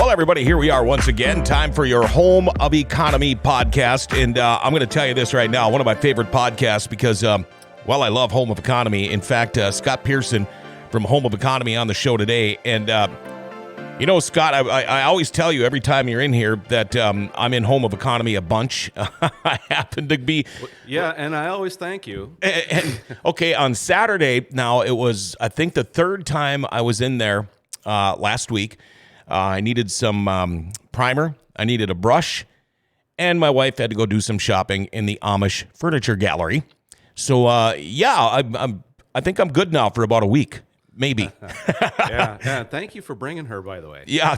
Well, everybody, here we are once again. Time for your Home of Economy podcast. And I'm going to tell you this right now, one of my favorite podcasts because, I love Home of Economy. In fact, Scott Pearson from Home of Economy on the show today. And, Scott, I always tell you every time you're in here that I'm in Home of Economy a bunch. I happen to be. Yeah, and I always thank you. Okay, on Saturday, now it was, I think, the third time I was in there last week. I needed some primer, I needed a brush, and my wife had to go do some shopping in the Amish Furniture Gallery. So, I think I'm good now for about a week, maybe. Yeah. Thank you for bringing her, by the way. Yeah.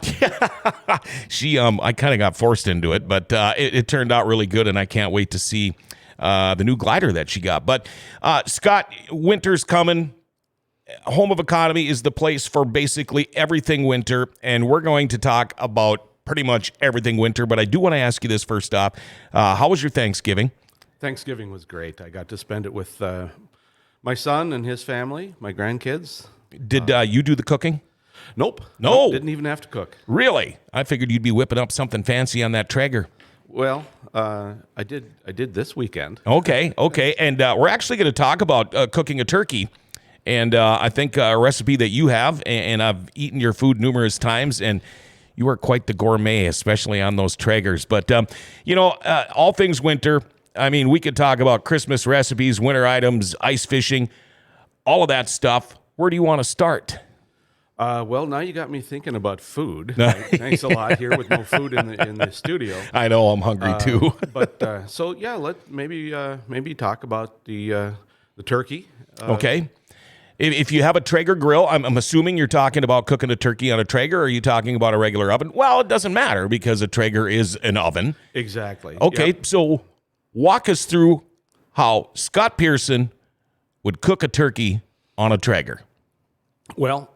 She, I kind of got forced into it, but it turned out really good, and I can't wait to see the new glider that she got. But, Scott, winter's coming. Home of Economy is the place for basically everything winter, and we're going to talk about pretty much everything winter, but I do want to ask you this first off. How was your Thanksgiving? Thanksgiving was great. I got to spend it with my son and his family, my grandkids. Did you do the cooking? Nope. No. Didn't even have to cook. Really? I figured you'd be whipping up something fancy on that Traeger. Well, I did this weekend. Okay. And we're actually going to talk about cooking a turkey. And I think a recipe that you have, and I've eaten your food numerous times, and you are quite the gourmet, especially on those Traegers. But, all things winter, I mean, we could talk about Christmas recipes, winter items, ice fishing, all of that stuff. Where do you want to start? Well, now you got me thinking about food. Thanks a lot here with no food in the studio. I know, I'm hungry too. But let maybe talk about the turkey. Okay. If you have a Traeger grill, I'm assuming you're talking about cooking a turkey on a Traeger, or are you talking about a regular oven? Well, it doesn't matter because a Traeger is an oven. Exactly. Okay, Yep. So walk us through how Scott Pearson would cook a turkey on a Traeger. Well,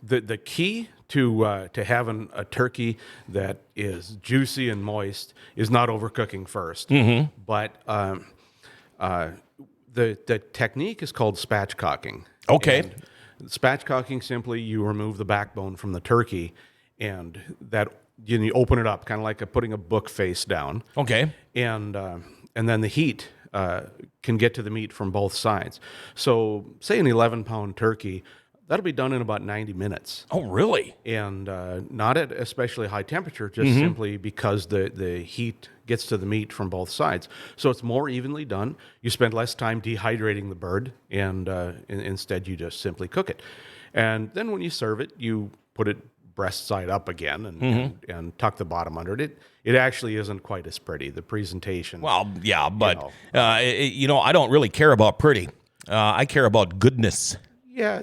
the key to having a turkey that is juicy and moist is not overcooking first. Mm-hmm. But the technique is called spatchcocking. Okay. And spatchcocking, simply you remove the backbone from the turkey, and that you open it up, kind of like putting a book face down. Okay. And then the heat can get to the meat from both sides. So, say an 11-pound turkey, that'll be done in about 90 minutes. Oh, really? And not at especially high temperature, just simply because the heat gets to the meat from both sides. So it's more evenly done. You spend less time dehydrating the bird, and instead you just simply cook it. And then when you serve it, you put it breast side up again and tuck the bottom under it. It actually isn't quite as pretty, the presentation. Well, yeah, but, I don't really care about pretty. I care about goodness. Yeah,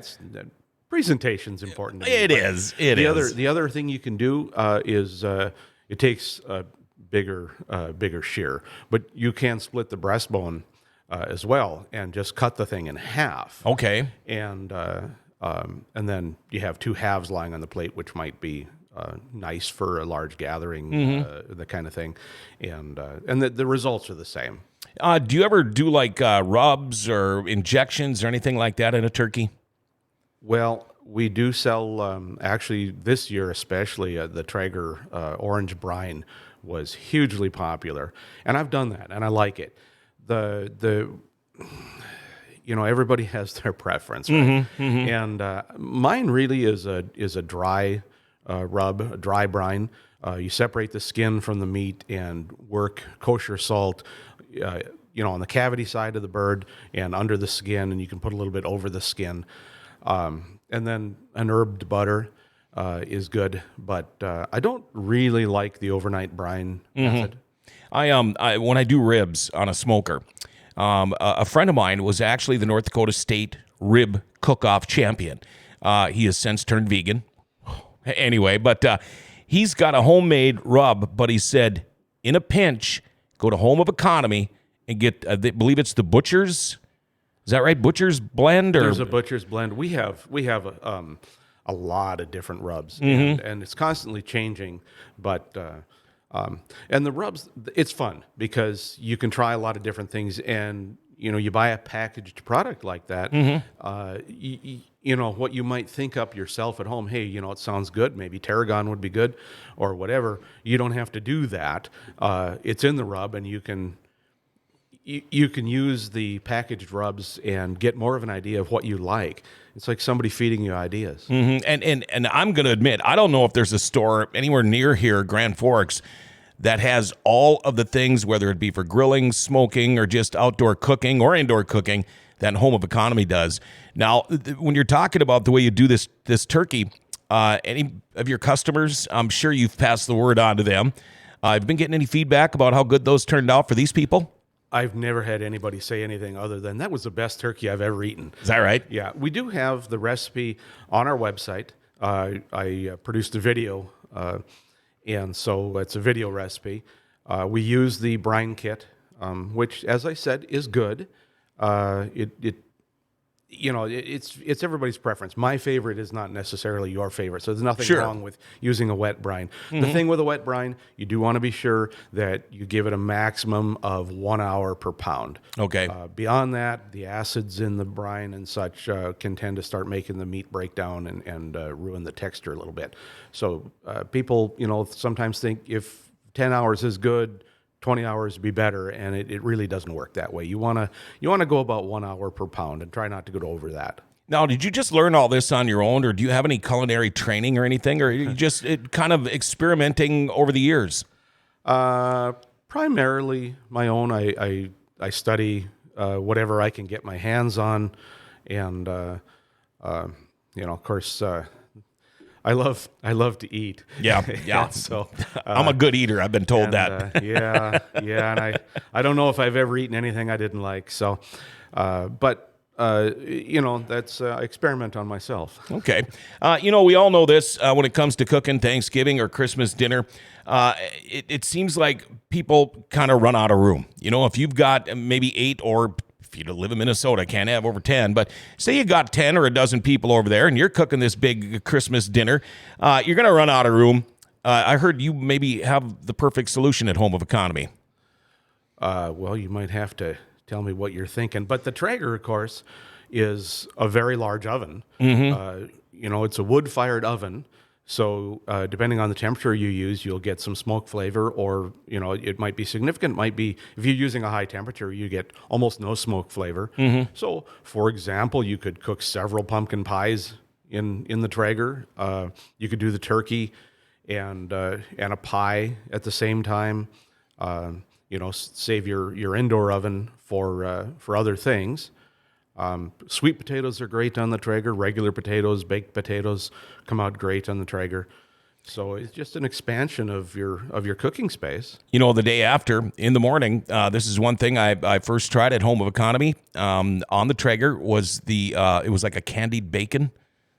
presentation's important to me. It is. The other thing you can do is it takes a bigger shear, but you can split the breastbone as well and just cut the thing in half. Okay. And then you have two halves lying on the plate, which might be nice for a large gathering, the kind of thing. And the results are the same. Do you ever do like rubs or injections or anything like that in a turkey? Well, we do sell, actually this year especially, the Traeger orange brine was hugely popular. And I've done that, and I like it. Everybody has their preference, right? And mine really is a dry rub, a dry brine. You separate the skin from the meat and work kosher salt, on the cavity side of the bird and under the skin, and you can put a little bit over the skin. And then an herbed butter is good, but I don't really like the overnight brine method. When I do ribs on a smoker, a friend of mine was actually the North Dakota State rib cook-off champion. He has since turned vegan. Anyway, but he's got a homemade rub, but he said, in a pinch, go to Home of Economy and get, I believe it's the Butcher's. Is that right? Butcher's blend? Or? There's a Butcher's blend. We have a lot of different rubs, and it's constantly changing. But and the rubs, it's fun because you can try a lot of different things, and you buy a packaged product like that. what you might think up yourself at home. Hey, it sounds good. Maybe tarragon would be good, or whatever. You don't have to do that. It's in the rub, and you can use the packaged rubs and get more of an idea of what you like. It's like somebody feeding you ideas. Mm-hmm. And I'm going to admit, I don't know if there's a store anywhere near here, Grand Forks, that has all of the things, whether it be for grilling, smoking, or just outdoor cooking or indoor cooking, that Home of Economy does. Now, when you're talking about the way you do this turkey, any of your customers, I'm sure you've passed the word on to them. Have you been getting any feedback about how good those turned out for these people? I've never had anybody say anything other than that was the best turkey I've ever eaten. Is that right? Yeah, we do have the recipe on our website. I produced a video, and so it's a video recipe. We use the brine kit, which, as I said, is good. It's everybody's preference. My favorite is not necessarily your favorite, so there's nothing wrong with using a wet brine. Mm-hmm. The thing with a wet brine, you do want to be sure that you give it a maximum of 1 hour per pound. Okay. Beyond that, the acids in the brine and such can tend to start making the meat break down and ruin the texture a little bit. So people, sometimes think if 10 hours is good, 20 hours would be better, and it really doesn't work that way. You want to go about 1 hour per pound and try not to go over that. Now, did you just learn all this on your own, or do you have any culinary training or anything, or are you just kind of experimenting over the years? Primarily my own. I study whatever I can get my hands on, and of course. I love to eat. Yeah. So I'm a good eater. I've been told that. And I don't know if I've ever eaten anything I didn't like. So, but that's experiment on myself. Okay. We all know this when it comes to cooking Thanksgiving or Christmas dinner. It seems like people kind of run out of room. If you've got maybe 8 or if you live in Minnesota, can't have over 10, but say you got 10 or a dozen people over there and you're cooking this big Christmas dinner, you're going to run out of room. I heard you maybe have the perfect solution at Home of Economy. Well, you might have to tell me what you're thinking. But the Traeger, of course, is a very large oven. Mm-hmm. It's a wood-fired oven. So depending on the temperature you use, you'll get some smoke flavor, or, it might be significant. It might be, if you're using a high temperature, you get almost no smoke flavor. Mm-hmm. So, for example, you could cook several pumpkin pies in the Traeger. You could do the turkey and a pie at the same time. Save your indoor oven for other things. Sweet potatoes are great on the Traeger. Regular potatoes, baked potatoes come out great on the Traeger. So it's just an expansion of your cooking space. The day after, in the morning, this is one thing I first tried at Home of Economy on the Traeger was it was like a candied bacon,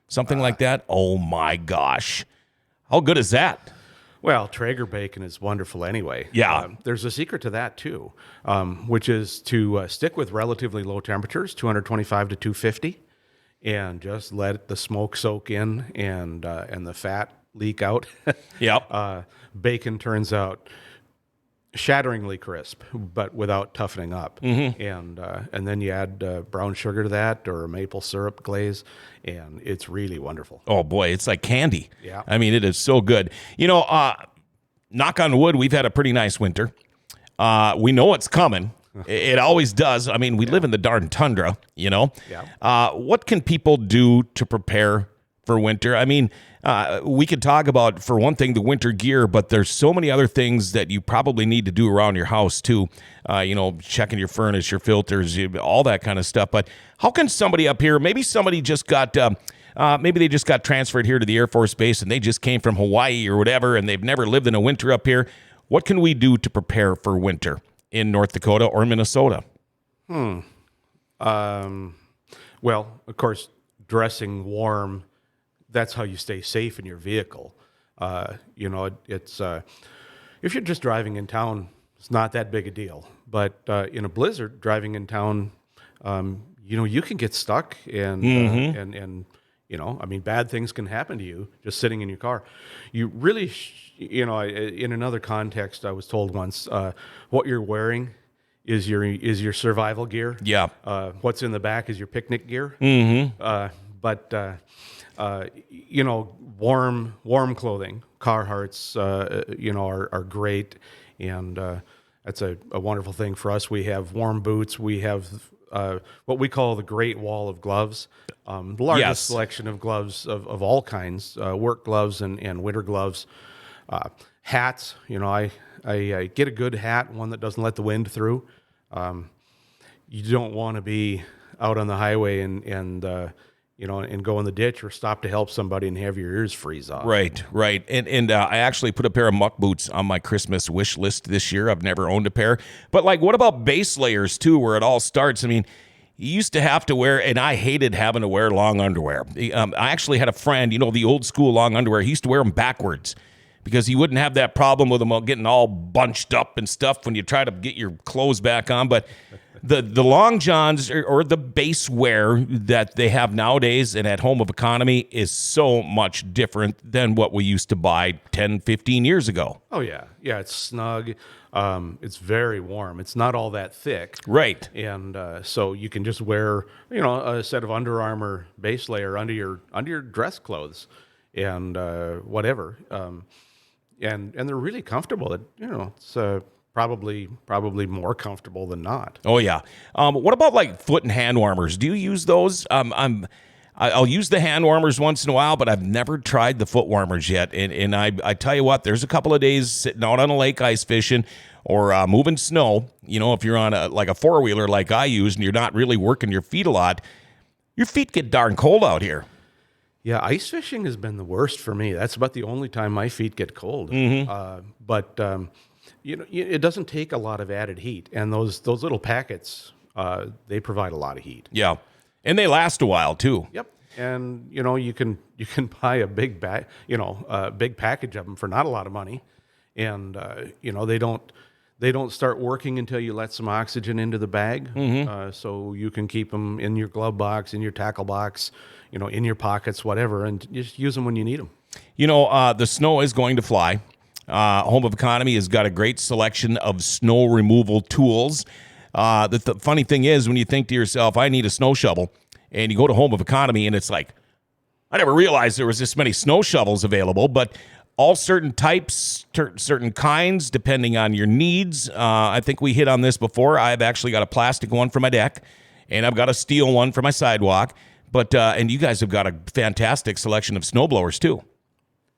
something like that. Oh my gosh. How good is that? Well, Traeger bacon is wonderful anyway. Yeah. There's a secret to that too, which is to stick with relatively low temperatures, 225 to 250, and just let the smoke soak in and the fat leak out. Yep. Bacon turns out shatteringly crisp, but without toughening up. Mm-hmm. And then you add brown sugar to that or maple syrup glaze, and it's really wonderful. Oh boy, it's like candy. Yeah. I mean, it is so good. Knock on wood, we've had a pretty nice winter. We know it's coming. It always does. I mean, we live in the darn tundra, Yeah. What can people do to prepare for winter? I mean, we could talk about, for one thing, the winter gear, but there's so many other things that you probably need to do around your house too. Checking your furnace, your filters, all that kind of stuff. But how can somebody up here, maybe somebody just got, maybe they just got transferred here to the Air Force Base and they just came from Hawaii or whatever, and they've never lived in a winter up here. What can we do to prepare for winter in North Dakota or Minnesota? Well, of course, dressing warm, that's how you stay safe in your vehicle. It's if you're just driving in town, it's not that big a deal. But in a blizzard, driving in town, you can get stuck, and bad things can happen to you just sitting in your car. You really, in another context, I was told once, what you're wearing is your survival gear. Yeah. What's in the back is your picnic gear. Mm-hmm. but warm clothing, Carhartts, are great, and that's a wonderful thing for us. We have warm boots. We have what we call the Great Wall of gloves, the largest Yes. selection of gloves of all kinds, work gloves and winter gloves. Hats, I get a good hat, one that doesn't let the wind through. You don't want to be out on the highway and go in the ditch or stop to help somebody and have your ears freeze off. Right. And I actually put a pair of muck boots on my Christmas wish list this year. I've never owned a pair. But like, what about base layers too, where it all starts? I mean, you used to have to wear, and I hated having to wear long underwear. I actually had a friend, the old school long underwear. He used to wear them backwards because he wouldn't have that problem with them getting all bunched up and stuff when you try to get your clothes back on. But the long johns or the base wear that they have nowadays and at Home of Economy is so much different than what we used to buy 10, 15 years ago. Oh, yeah. Yeah, it's snug. It's very warm. It's not all that thick. Right. And so you can just wear, a set of Under Armour base layer under your dress clothes and whatever. And they're really comfortable. It's probably more comfortable than not. Oh, yeah. What about like foot and hand warmers? Do you use those? I'll use the hand warmers once in a while, but I've never tried the foot warmers yet. And I tell you what, there's a couple of days sitting out on a lake ice fishing or moving snow. If you're on a four-wheeler like I use and you're not really working your feet a lot, your feet get darn cold out here. Yeah, ice fishing has been the worst for me. That's about the only time my feet get cold. But it doesn't take a lot of added heat, and those little packets they provide a lot of heat. Yeah, and they last a while too. Yep, and you can buy a big big package of them for not a lot of money, and they don't start working until you let some oxygen into the bag. So you can keep them in your glove box, in your tackle box, in your pockets, whatever, and just use them when you need them. The snow is going to fly. Home of Economy has got a great selection of snow removal tools. The funny thing is, when you think to yourself, I need a snow shovel, and you go to Home of Economy, and it's like, I never realized there was this many snow shovels available, but all certain types, certain kinds, depending on your needs. I think we hit on this before. I've actually got a plastic one for my deck, and I've got a steel one for my sidewalk. But and you guys have got a fantastic selection of snow blowers too.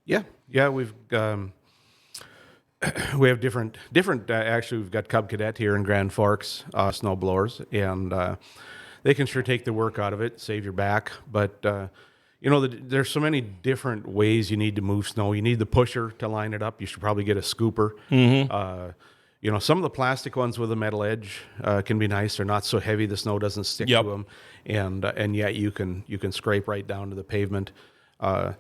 Yeah, we have different. Actually, we've got Cub Cadet here in Grand Forks, snow blowers, and they can sure take the work out of it, save your back. But there's so many different ways you need to move snow. You need the pusher to line it up. You should probably get a scooper. Some of the plastic ones with a metal edge can be nice. They're not so heavy; the snow doesn't stick to them, and yet you can scrape right down to the pavement. A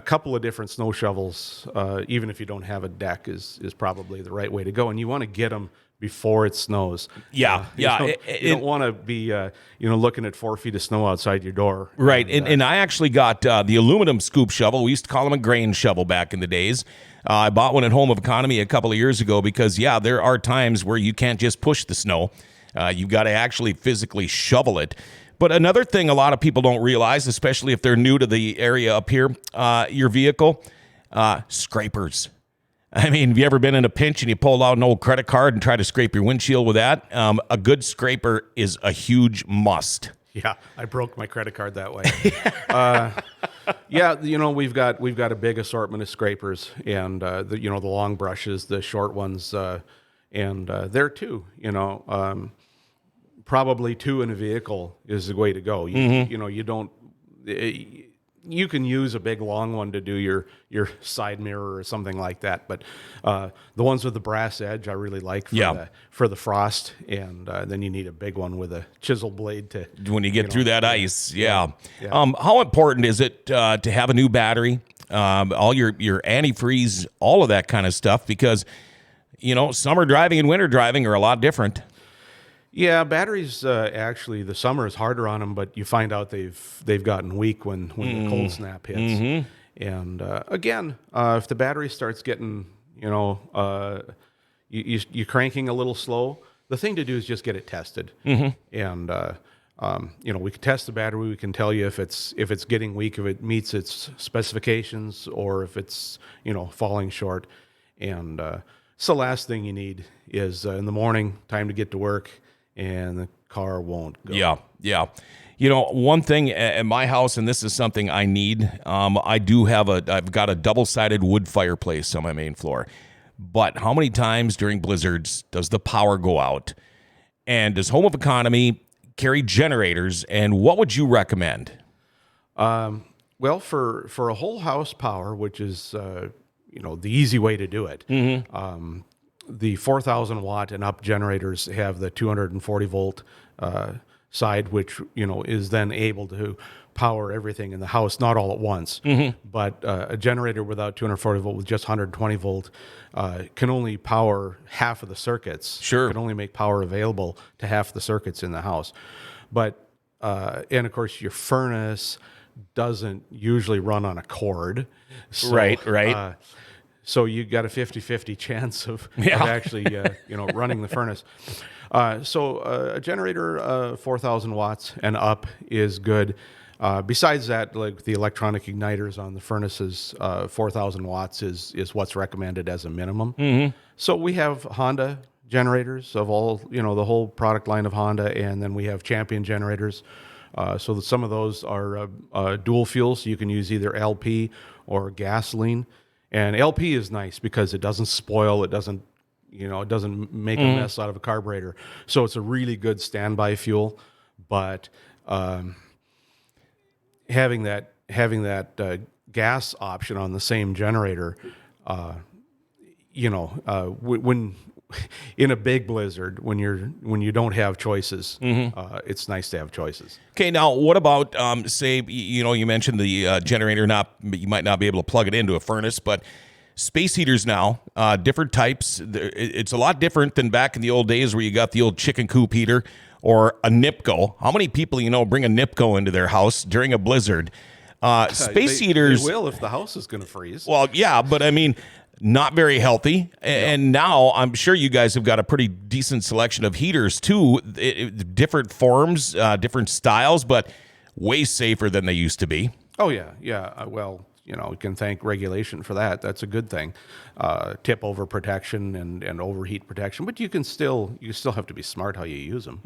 couple of different snow shovels, even if you don't have a deck, is probably the right way to go. And you want to get them before it snows. You don't want to be, looking at 4 feet of snow outside your door. Right. And I actually got the aluminum scoop shovel. We used to call them a grain shovel back in the days. I bought one at Home of Economy a couple of years ago because, there are times where you can't just push the snow. You've got to actually physically shovel it. But another thing a lot of people don't realize, especially if they're new to the area up here, your vehicle, scrapers. I mean, have you ever been in a pinch and you pull out an old credit card and try to scrape your windshield with that? A good scraper is a huge must. Yeah, I broke my credit card that way. We've got a big assortment of scrapers, and the long brushes, the short ones, and there too. Probably 2 in a vehicle is the way to go. You don't. You can use a big long one to do your side mirror or something like that, but the ones with the brass edge I really like for the frost, and then you need a big one with a chisel blade to when you get through that ice. Yeah. How important is it to have a new battery, all your antifreeze, all of that kind of stuff? Because summer driving and winter driving are a lot different. Yeah, batteries actually the summer is harder on them, but you find out they've gotten weak when the cold snap hits. And again, if the battery starts getting you cranking a little slow, the thing to do is just get it tested. And We can test the battery. We can tell you if it's getting weak, if it meets its specifications, or if it's falling short. And so the last thing you need is in the morning, time to get to work, and the car won't go. Yeah. One thing at my house, and this is something I need, I've got a double-sided wood fireplace on my main floor. But how many times during blizzards does the power go out? And does Home of Economy carry generators? And what would you recommend? Well, for a whole house power, which is the easy way to do it, the 4,000 watt and up generators have the 240 volt side, which is then able to power everything in the house, not all at once. But a generator without 240 volt with just 120 volt can only power half of the circuits. Sure, can only make power available to half the circuits in the house. But and of course your furnace doesn't usually run on a cord. So, right. So you got a 50-50 chance of actually running the furnace. So a generator 4,000 watts and up is good. Besides that, like the electronic igniters on the furnaces, 4,000 watts is what's recommended as a minimum. So we have Honda generators of all, the whole product line of Honda, and then we have Champion generators. So that some of those are dual fuel, so you can use either LP or gasoline. And LP is nice because it doesn't spoil, it doesn't make a mess out of a carburetor. So it's a really good standby fuel. But having that gas option on the same generator, when in a big blizzard, when you don't have choices, it's nice to have choices. Okay, now what about say you mentioned the generator, you might not be able to plug it into a furnace, but space heaters now, different types. It's a lot different than back in the old days where you got the old chicken coop heater or a NIPCO. How many people bring a NIPCO into their house during a blizzard? Space heaters. They will if the house is going to freeze. Well, yeah, but I mean, not very healthy. And now I'm sure you guys have got a pretty decent selection of heaters too, different forms, different styles, but way safer than they used to be. Oh yeah. Well, you can thank regulation for that. That's a good thing. Tip over protection and overheat protection, but you still have to be smart how you use them.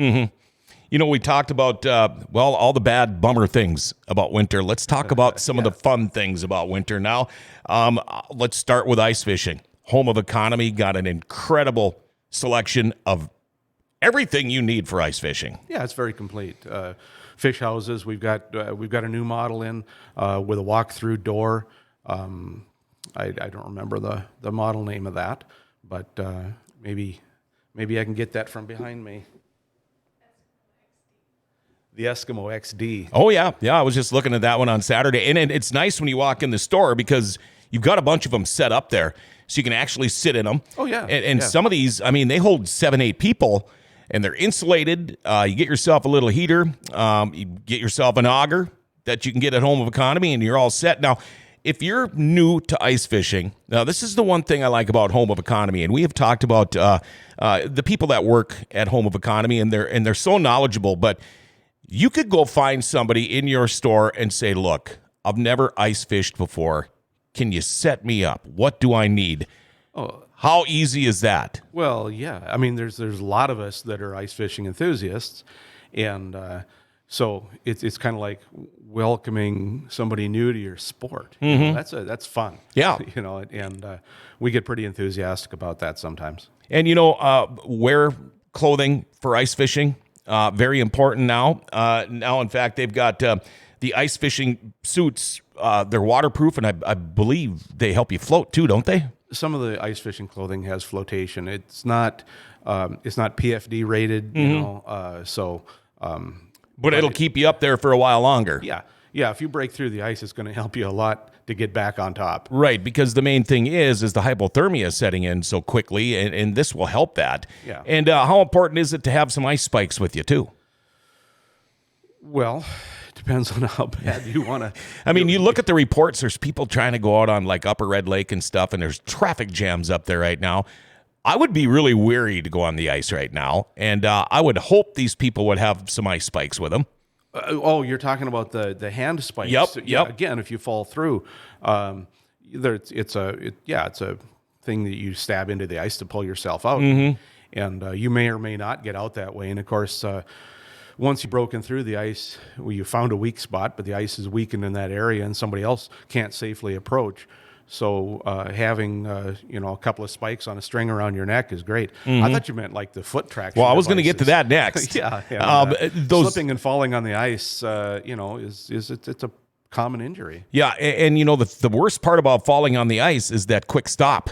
We talked about all the bad bummer things about winter. Let's talk about some of the fun things about winter now. Let's start with ice fishing. Home of Economy got an incredible selection of everything you need for ice fishing. Yeah, it's very complete. Fish houses. We've got a new model in with a walk-through door. I don't remember the model name of that, but maybe I can get that from behind me. The Eskimo XD. Oh, yeah. I was just looking at that one on Saturday. And it's nice when you walk in the store because you've got a bunch of them set up there so you can actually sit in them. Oh, yeah. And some of these, they hold 7-8 people, and they're insulated. You get yourself a little heater. You get yourself an auger that you can get at Home of Economy, and you're all set. Now, if you're new to ice fishing, now this is the one thing I like about Home of Economy, and we have talked about the people that work at Home of Economy, and they're so knowledgeable, but you could go find somebody in your store and say, look, I've never ice fished before. Can you set me up? What do I need? Oh, how easy is that? Well, yeah. There's a lot of us that are ice fishing enthusiasts, and so it's kind of like welcoming somebody new to your sport. That's fun. Yeah. And we get pretty enthusiastic about that sometimes. And wear clothing for ice fishing. Very important now. Now, in fact, they've got the ice fishing suits. They're waterproof, and I believe they help you float too, don't they? Some of the ice fishing clothing has flotation. It's not PFD rated, but it'll keep you up there for a while longer. Yeah. If you break through the ice, it's going to help you a lot to get back on top. Right, because the main thing is the hypothermia setting in so quickly, and this will help that. Yeah. And how important is it to have some ice spikes with you too? Well, it depends on how bad you want to. You look at the reports. There's people trying to go out on like Upper Red Lake and stuff, and there's traffic jams up there right now. I would be really weary to go on the ice right now, and I would hope these people would have some ice spikes with them. You're talking about the hand spikes. Yep, Yeah, yep. again, if you fall through, it's a thing that you stab into the ice to pull yourself out, and you may or may not get out that way. And of course, once you've broken through the ice, you found a weak spot, but the ice is weakened in that area, and somebody else can't safely approach. So having a couple of spikes on a string around your neck is great. I thought you meant like the foot traction. Well, I was going to get to that next. Yeah, those slipping and falling on the ice, it's a common injury. Yeah, and the worst part about falling on the ice is that quick stop.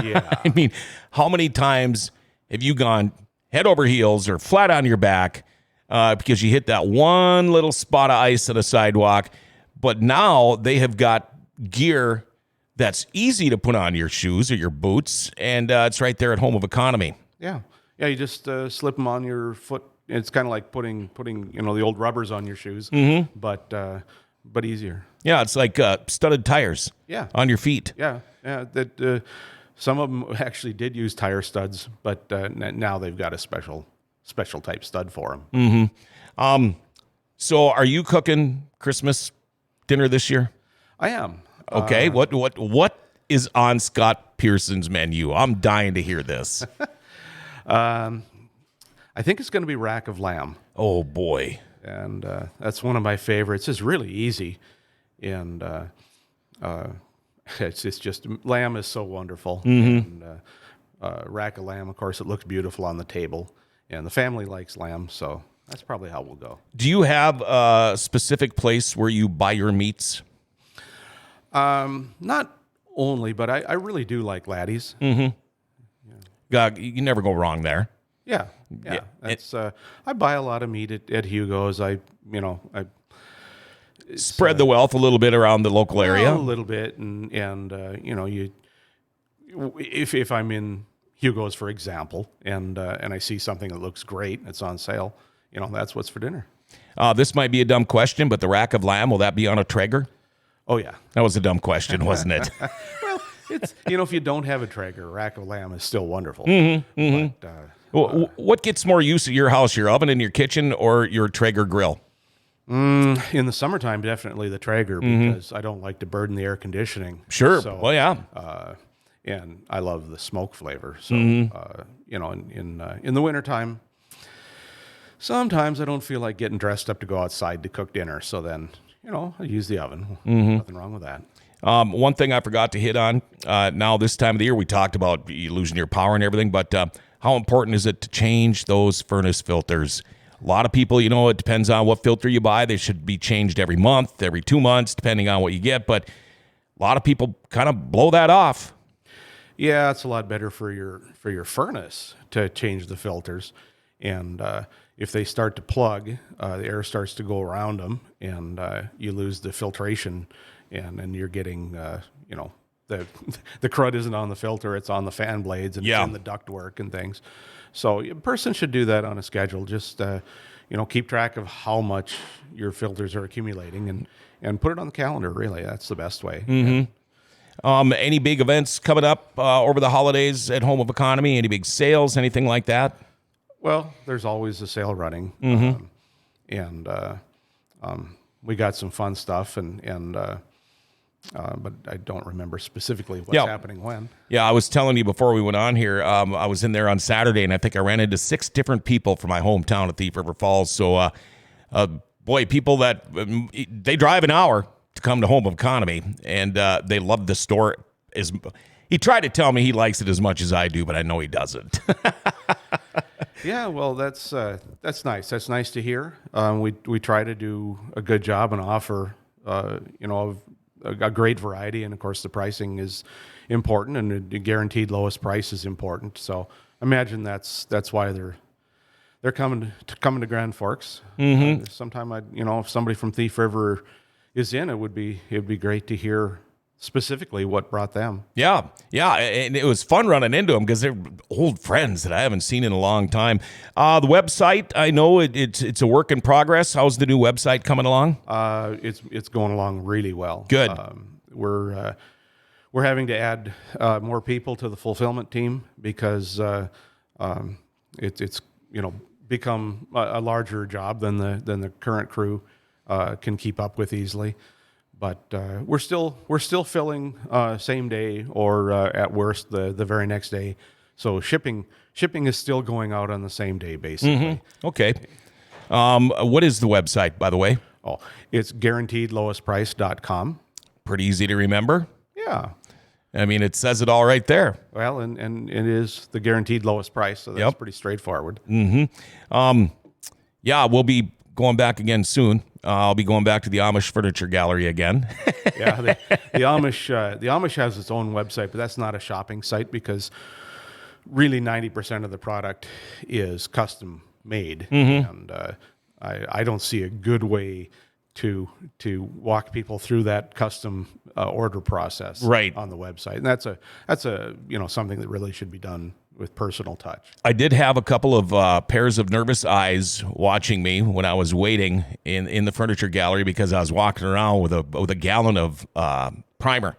Yeah, I mean, how many times have you gone head over heels or flat on your back because you hit that one little spot of ice on a sidewalk? But now they have got gear that's easy to put on your shoes or your boots, and it's right there at Home of Economy. Yeah. You just slip them on your foot. It's kind of like putting the old rubbers on your shoes, but easier. Yeah, it's like studded tires. Yeah. On your feet. Yeah. That some of them actually did use tire studs, but now they've got a special type stud for them. So, are you cooking Christmas dinner this year? I am. Okay, what is on Scott Pearson's menu? I'm dying to hear this. I think it's going to be rack of lamb. Oh boy, and that's one of my favorites. It's really easy, and it's just lamb is so wonderful. And rack of lamb, of course, it looks beautiful on the table, and the family likes lamb, so that's probably how we'll go. Do you have a specific place where you buy your meats? Not only, but I really do like Laddie's. You never go wrong there. Yeah. That's I buy a lot of meat at Hugo's. I Spread the wealth a little bit around the local area. A little bit, and if I'm in Hugo's, for example, and I see something that looks great, it's on sale. That's what's for dinner. This might be a dumb question, but the rack of lamb, will that be on a Traeger? Oh yeah, that was a dumb question, wasn't it? Well, it's if you don't have a Traeger, rack of lamb is still wonderful. But, what gets more use at your house, your oven in your kitchen or your Traeger grill? In the summertime, definitely the Traeger, because I don't like to burden the air conditioning. Sure. So, well, yeah. And I love the smoke flavor. So, in the wintertime, sometimes I don't feel like getting dressed up to go outside to cook dinner. So then, I use the oven. Nothing wrong with that. One thing I forgot to hit on, now this time of the year, we talked about you losing your power and everything, but how important is it to change those furnace filters? A lot of people, it depends on what filter you buy. They should be changed every month, every 2 months, depending on what you get. But a lot of people kind of blow that off. Yeah, it's a lot better for your furnace to change the filters. And if they start to plug, the air starts to go around them, and you lose the filtration, and you're getting, the crud isn't on the filter, it's on the fan blades, and it's in the ductwork and things. So a person should do that on a schedule. Just keep track of how much your filters are accumulating, and put it on the calendar. Really, that's the best way. Any big events coming up over the holidays at Home of Economy? Any big sales, anything like that? Well, there's always a sale running, and we got some fun stuff, but I don't remember specifically what's happening when. Yeah, I was telling you before we went on here, I was in there on Saturday, and I think I ran into 6 different people from my hometown of Thief River Falls. So, people that they drive an hour to come to Home of Economy, and they love the store. He tried to tell me he likes it as much as I do, but I know he doesn't. Yeah, well, that's nice. That's nice to hear. We try to do a good job and offer a great variety, and of course the pricing is important, and the guaranteed lowest price is important. So imagine that's why they're coming to Grand Forks. Sometime if somebody from Thief River is in, it'd be great to hear specifically what brought them. Yeah, and it was fun running into them because they're old friends that I haven't seen in a long time. The website, I know it's a work in progress. How's the new website coming along? It's going along really well. Good. we're having to add more people to the fulfillment team because it's become a larger job than the current crew can keep up with easily. But we're still filling same day or at worst the very next day. So shipping is still going out on the same day basically. Okay. What is the website, by the way? Oh, it's guaranteedlowestprice.com. Pretty easy to remember. Yeah. I mean, it says it all right there. Well, and it is the guaranteed lowest price, so that's pretty straightforward. Yeah, we'll be going back again soon. I'll be going back to the Amish Furniture Gallery again. Yeah, the Amish has its own website, but that's not a shopping site because really 90% of the product is custom made, and I don't see a good way to walk people through that custom order process on the website, and that's a something that really should be done with personal touch. I did have a couple of pairs of nervous eyes watching me when I was waiting in the furniture gallery because I was walking around with a gallon of primer.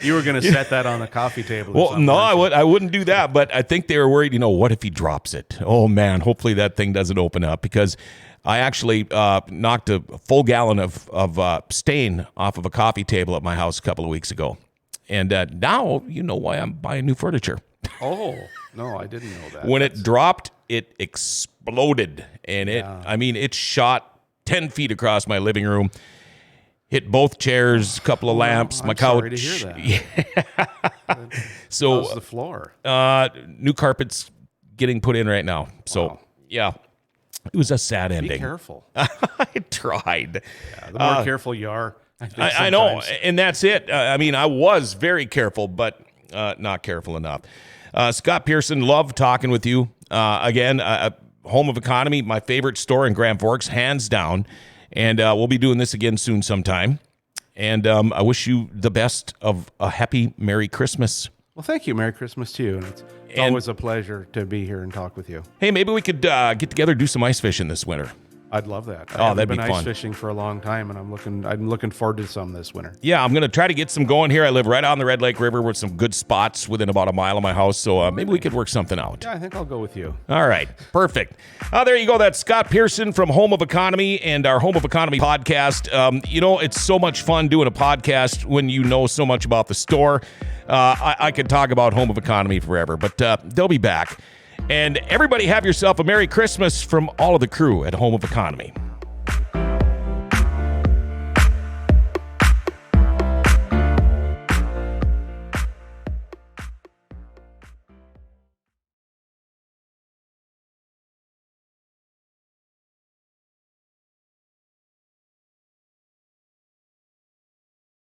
You were going to set that on the coffee table. Well, no, I wouldn't do that. But I think they were worried, what if he drops it? Oh, man, hopefully that thing doesn't open up because I actually knocked a full gallon of stain off of a coffee table at my house a couple of weeks ago. And now you know why I'm buying new furniture. Oh, no, I didn't know that. When it dropped, it exploded. And it shot 10 feet across my living room. Hit both chairs, a couple of lamps, my couch. Sorry to hear that. Yeah. So how's the floor? New carpet's getting put in right now. So yeah, it was a sad ending. Be careful. I tried. Yeah, the more careful you are, I know, and that's it. I mean, I was very careful, but not careful enough. Scott Pearson, love talking with you again. Home of Economy, my favorite store in Grand Forks, hands down. And we'll be doing this again soon sometime. And I wish you the best of a happy Merry Christmas. Well, thank you. Merry Christmas to you. And it's always a pleasure to be here and talk with you. Hey, maybe we could get together and do some ice fishing this winter. I'd love that. That'd be fun. I've been ice fun. fishing for a long time, and I'm looking forward to some this winter. Yeah, I'm going to try to get some going here. I live right on the Red Lake River with some good spots within about a mile of my house, so maybe we could work something out. Yeah, I think I'll go with you. All right, perfect. There you go. That's Scott Pearson from Home of Economy and our Home of Economy podcast. It's so much fun doing a podcast when you know so much about the store. I could talk about Home of Economy forever, but they'll be back. And everybody have yourself a Merry Christmas from all of the crew at Home of Economy.